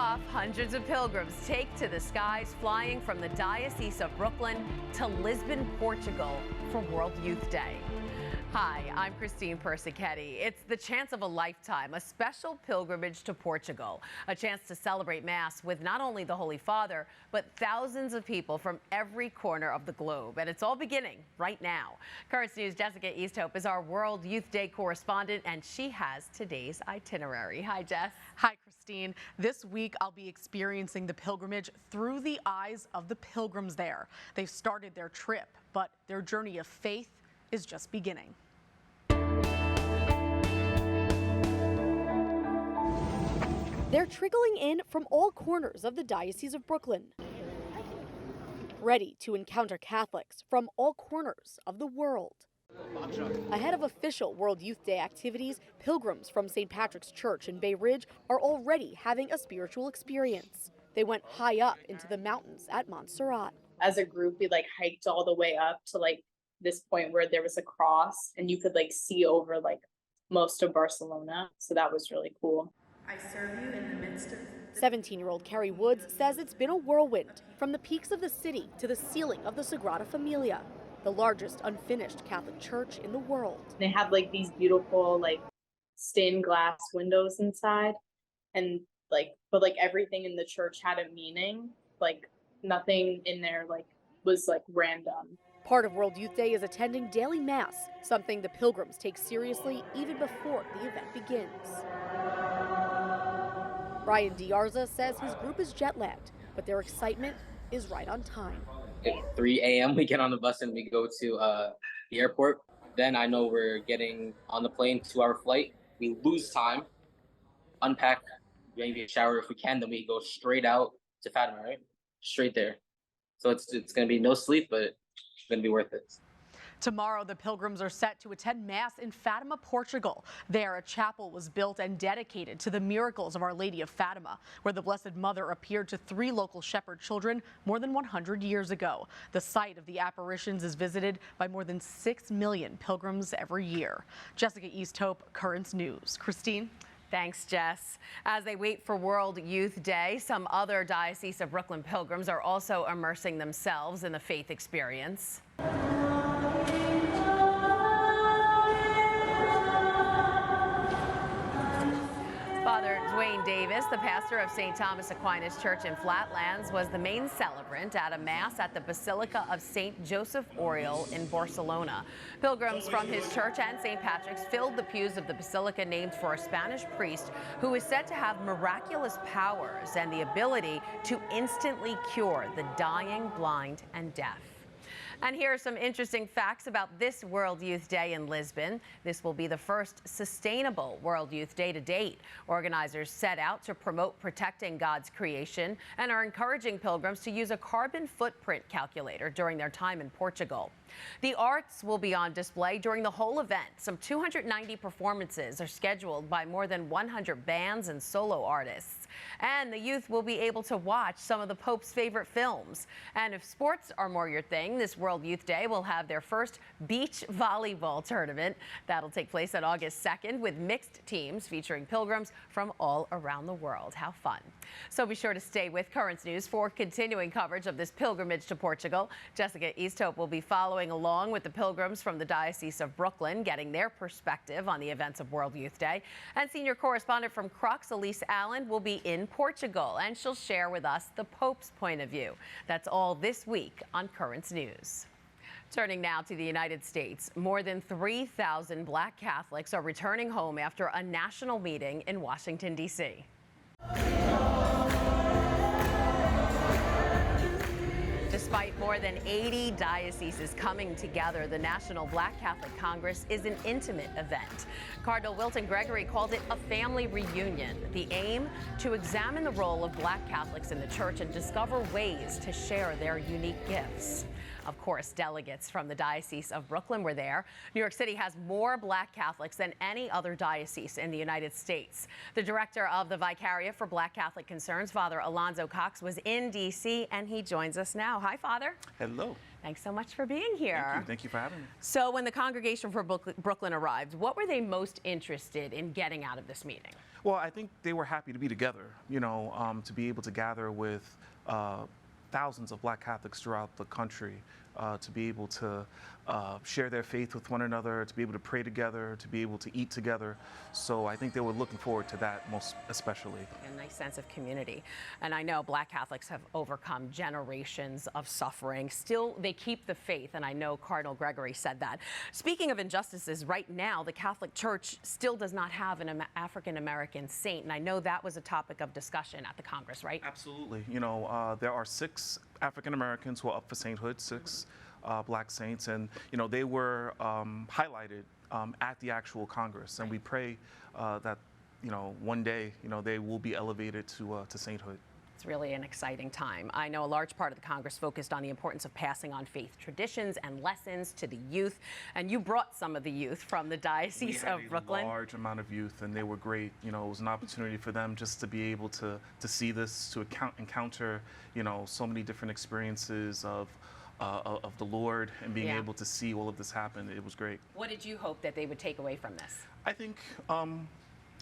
off, hundreds of pilgrims take to the skies, flying from the Diocese of Brooklyn to Lisbon, Portugal for World Youth Day. Hi, I'm Christine Persichetti. It's the chance of a lifetime, a special pilgrimage to Portugal, a chance to celebrate Mass with not only the Holy Father, but thousands of people from every corner of the globe. And it's all beginning right now. Currents News' Jessica Easthope is our World Youth Day correspondent, and she has today's itinerary. Hi, Jess. Hi, Christine. This week, I'll be experiencing the pilgrimage through the eyes of the pilgrims there. They've started their trip, but their journey of faith is just beginning. They're trickling in from all corners of the Diocese of Brooklyn, ready to encounter Catholics from all corners of the world. Ahead of official World Youth Day activities, pilgrims from St. Patrick's Church in Bay Ridge are already having a spiritual experience. They went high up into the mountains at Montserrat. As a group, we hiked all the way up to this point where there was a cross and you could see over most of Barcelona. So that was really cool. I serve you in the midst of... 17-year-old Carrie Woods says it's been a whirlwind, from the peaks of the city to the ceiling of the Sagrada Familia, the largest unfinished Catholic church in the world. They had these beautiful stained glass windows inside, and but everything in the church had a meaning. Nothing in there was random. Part of World Youth Day is attending daily Mass, something the pilgrims take seriously even before the event begins. Brian Diarza says his group is jet-lagged, but their excitement is right on time. At 3 a.m. we get on the bus and we go to the airport. Then I know we're getting on the plane, 2-hour flight. We lose time, unpack, maybe a shower if we can, then we go straight out to Fatima, right? Straight there. So it's going to be no sleep, but it's going to be worth it. Tomorrow, the pilgrims are set to attend Mass in Fatima, Portugal. There, a chapel was built and dedicated to the miracles of Our Lady of Fatima, where the Blessed Mother appeared to 3 local shepherd children more than 100 years ago. The site of the apparitions is visited by more than 6 million pilgrims every year. Jessica Easthope, Currents News. Christine? Thanks, Jess. As they wait for World Youth Day, some other Diocese of Brooklyn pilgrims are also immersing themselves in the faith experience. Father Dwayne Davis, the pastor of St. Thomas Aquinas Church in Flatlands, was the main celebrant at a Mass at the Basilica of St. Joseph Oriol in Barcelona. Pilgrims from his church and St. Patrick's filled the pews of the basilica, named for a Spanish priest who is said to have miraculous powers and the ability to instantly cure the dying, blind, and deaf. And here are some interesting facts about this World Youth Day in Lisbon. This will be the first sustainable World Youth Day to date. Organizers set out to promote protecting God's creation and are encouraging pilgrims to use a carbon footprint calculator during their time in Portugal. The arts will be on display during the whole event. Some 290 performances are scheduled by more than 100 bands and solo artists. And the youth will be able to watch some of the Pope's favorite films. And if sports are more your thing, this World Youth Day will have their first beach volleyball tournament. That'll take place on August 2nd with mixed teams featuring pilgrims from all around the world. How fun. So be sure to stay with Currents News for continuing coverage of this pilgrimage to Portugal. Jessica Easthope will be following along with the pilgrims from the Diocese of Brooklyn, getting their perspective on the events of World Youth Day. And senior correspondent from Crux, Elise Allen, will be in Portugal, and she'll share with us the Pope's point of view. That's all this week on Currents News. Turning now to the United States, more than 3,000 Black Catholics are returning home after a national meeting in Washington, D.C. Despite more than 80 dioceses coming together, the National Black Catholic Congress is an intimate event. Cardinal Wilton Gregory called it a family reunion. The aim, to examine the role of Black Catholics in the church and discover ways to share their unique gifts. Of course, delegates from the Diocese of Brooklyn were there. New York City has more Black Catholics than any other diocese in the United States. The director of the Vicariate for Black Catholic Concerns, Father Alonzo Cox, was in D.C., and he joins us now. Hi, Father. Hello. Thanks so much for being here. Thank you for having me. So when the Congregation for Brooklyn arrived, what were they most interested in getting out of this meeting? Well, I think they were happy to be together, to be able to gather with thousands of Black Catholics throughout the country, to be able to share their faith with one another, to be able to pray together, to be able to eat together. So I think they were looking forward to that most especially. A nice sense of community. And I know Black Catholics have overcome generations of suffering. Still, they keep the faith, and I know Cardinal Gregory said that. Speaking of injustices, right now, the Catholic Church still does not have an African-American saint, and I know that was a topic of discussion at the Congress, right? Absolutely. There are 6 African Americans who are up for sainthood, 6 Black saints, and they were highlighted at the actual Congress, and we pray that one day they will be elevated to sainthood. It's really an exciting time. I know a large part of the Congress focused on the importance of passing on faith traditions and lessons to the youth, and you brought some of the youth from the Diocese of Brooklyn. We had a large amount of youth, and they were great. It was an opportunity for them just to be able to see this, to encounter so many different experiences of the Lord, and being able to see all of this happen. It was great. What did you hope that they would take away from this? I think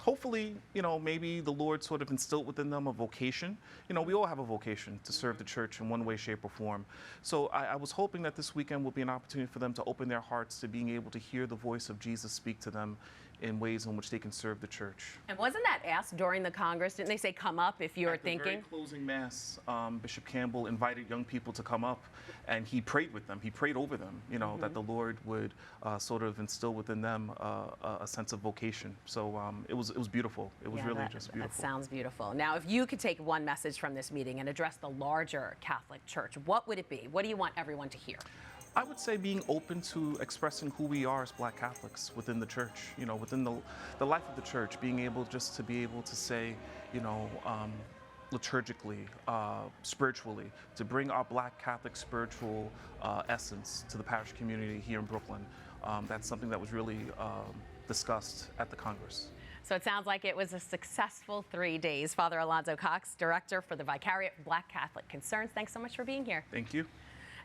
hopefully, maybe the Lord sort of instilled within them a vocation. We all have a vocation to serve the church in one way, shape, or form. So I was hoping that this weekend will be an opportunity for them to open their hearts to being able to hear the voice of Jesus speak to them in ways in which they can serve the church. And wasn't that asked during the Congress? Didn't they say come up if you were thinking? At the very closing mass, Bishop Campbell invited young people to come up, and he prayed with them. He prayed over them, that the Lord would sort of instill within them a sense of vocation. So it was beautiful. It was really just beautiful. That sounds beautiful. Now, if you could take one message from this meeting and address the larger Catholic Church, what would it be? What do you want everyone to hear? I would say being open to expressing who we are as Black Catholics within the church, within the life of the church, being able just to be able to say, liturgically, spiritually, to bring our Black Catholic spiritual essence to the parish community here in Brooklyn. That's something that was really discussed at the Congress. So it sounds like it was a successful 3 days. Father Alonzo Cox, Director for the Vicariate for Black Catholic Concerns, thanks so much for being here. Thank you.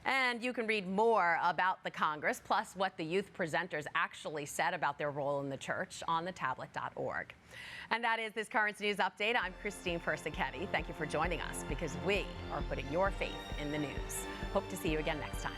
And you can read more about the Congress, plus what the youth presenters actually said about their role in the church on thetablet.org. And that is this Currents News Update. I'm Christine Persichetti. Thank you for joining us, because we are putting your faith in the news. Hope to see you again next time.